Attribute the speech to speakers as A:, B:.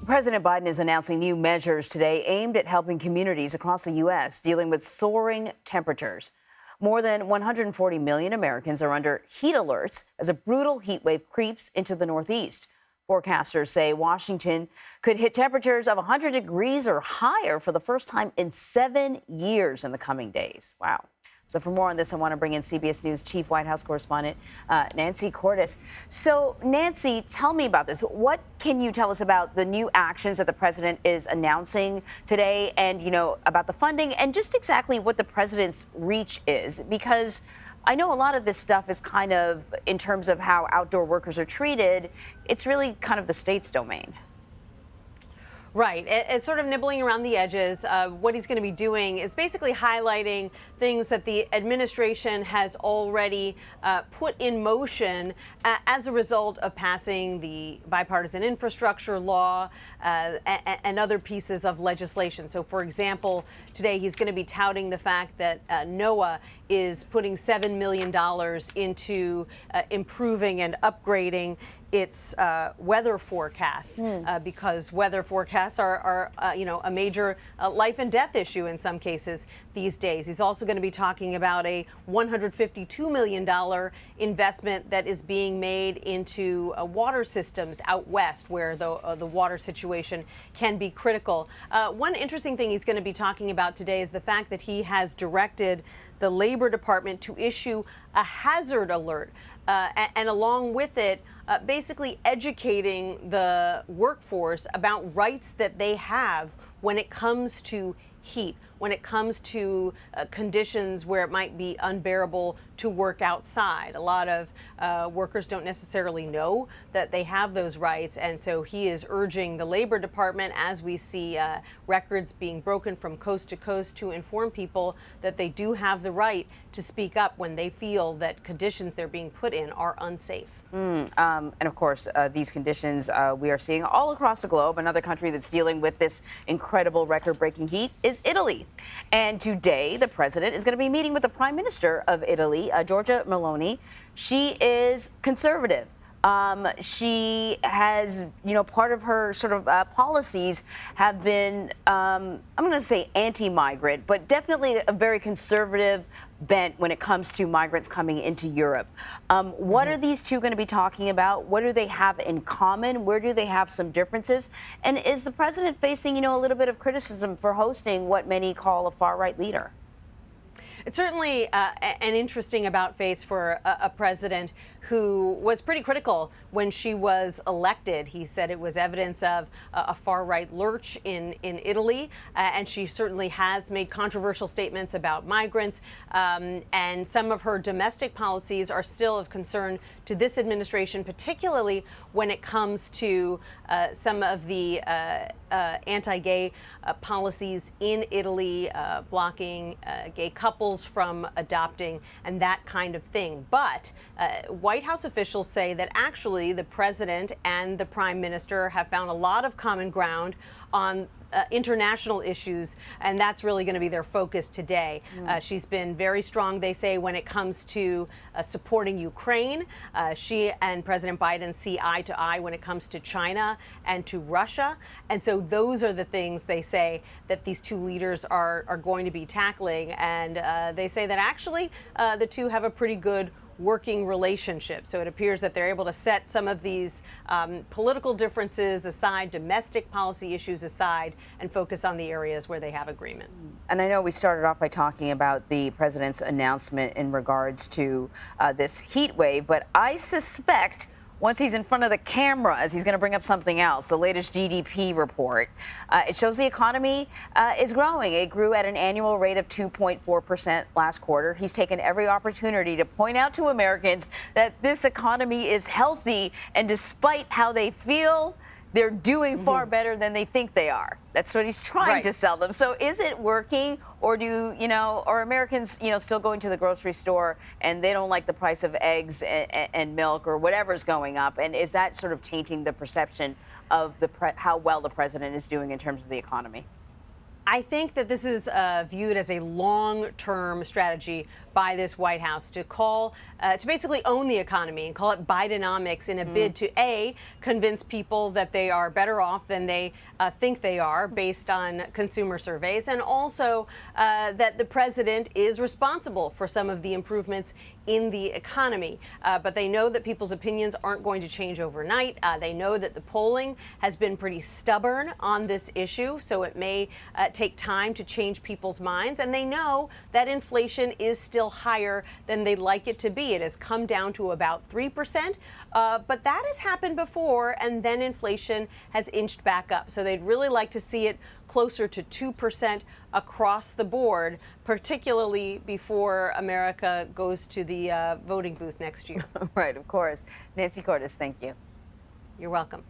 A: President Biden is announcing new measures today aimed at helping communities across the U.S. dealing with soaring temperatures. More than 140 million Americans are under heat alerts as a brutal heat wave creeps into the Northeast. Forecasters say Washington could hit temperatures of 100 degrees or higher for the first time in 7 years in the coming days. Wow. So for more on this, I want to bring in CBS News Chief White House Correspondent Nancy Cordes. So, Nancy, tell me about this. What can you tell us about the new actions that the president is announcing today and, about the funding and just exactly what the president's reach is? Because I know a lot of this stuff is kind of, in terms of how outdoor workers are treated, it's really kind of the state's domain.
B: Right. It's sort of nibbling around the edges. What he's going to be doing is basically highlighting things that the administration has already put in motion as a result of passing the bipartisan infrastructure law and other pieces of legislation. So, for example, today he's going to be touting the fact that NOAA is putting $7 million into improving and upgrading its weather forecasts because weather forecasts are a major life and death issue in some cases these days. He's also going to be talking about a $152 million investment that is being made into water systems out west where the water situation can be critical. One interesting thing he's going to be talking about today is the fact that he has directed the Labor Department to issue a hazard alert and along with it, basically educating the workforce about rights that they have when it comes to heat, when it comes to conditions where it might be unbearable to work outside. A lot of workers don't necessarily know that they have those rights, and so he is urging the Labor Department, as we see records being broken from coast to coast, to inform people that they do have the right to speak up when they feel that conditions they're being put in are unsafe.
A: And of course, these conditions we are seeing all across the globe. Another country that's dealing with this incredible record-breaking heat is Italy. And today, the president is going to be meeting with the prime minister of Italy, Giorgia Meloni. She is conservative. She has, part of her sort of policies have been, I'm going to say anti-migrant, but definitely a very conservative bent when it comes to migrants coming into Europe. What are these two going to be talking about? What do they have in common? Where do they have some differences? And is the president facing, a little bit of criticism for hosting what many call a far-right leader?
B: It's certainly an interesting about-face for a president who was pretty critical when she was elected. He said it was evidence of a far-right lurch in Italy, and she certainly has made controversial statements about migrants, and some of her domestic policies are still of concern to this administration, particularly when it comes to some of the anti-gay policies in Italy, blocking gay couples from adopting and that kind of thing. But White House officials say that actually the president and the prime minister have found a lot of common ground on international issues, and that's really going to be their focus today. She's been very strong, they say, when it comes to supporting Ukraine. She and President Biden see eye to eye when it comes to China and to Russia. And so those are the things they say that these two leaders are going to be tackling. And they say that actually the two have a pretty good working relationship. So it appears that they're able to set some of these political differences aside, domestic policy issues aside, and focus on the areas where they have agreement.
A: And I know we started off by talking about the president's announcement in regards to this heat wave, but I suspect once he's in front of the cameras, he's going to bring up something else. The latest GDP report, it shows the economy is growing. It grew at an annual rate of 2.4% last quarter. He's taken every opportunity to point out to Americans that this economy is healthy, and despite how they feel, they're doing far better than they think they are. That's what he's trying to sell them. So is it working, or are Americans, still going to the grocery store and they don't like the price of eggs and milk or whatever's going up? And is that sort of tainting the perception of how well the president is doing in terms of the economy?
B: I think that this is viewed as a long-term strategy by this White House to to basically own the economy and call it Bidenomics in a bid to convince people that they are better off than they think they are based on consumer surveys, and also that the president is responsible for some of the improvements in the economy. But they know that people's opinions aren't going to change overnight. They know that the polling has been pretty stubborn on this issue, so it may take time to change people's minds. And they know that inflation is still higher than they'd like it to be. It has come down to about 3%, but that has happened before, and then inflation has inched back up. So they'd really like to see it closer to 2% across the board, particularly before America goes to the voting booth next year.
A: Right, of course. Nancy Cordes, thank you.
B: You're welcome.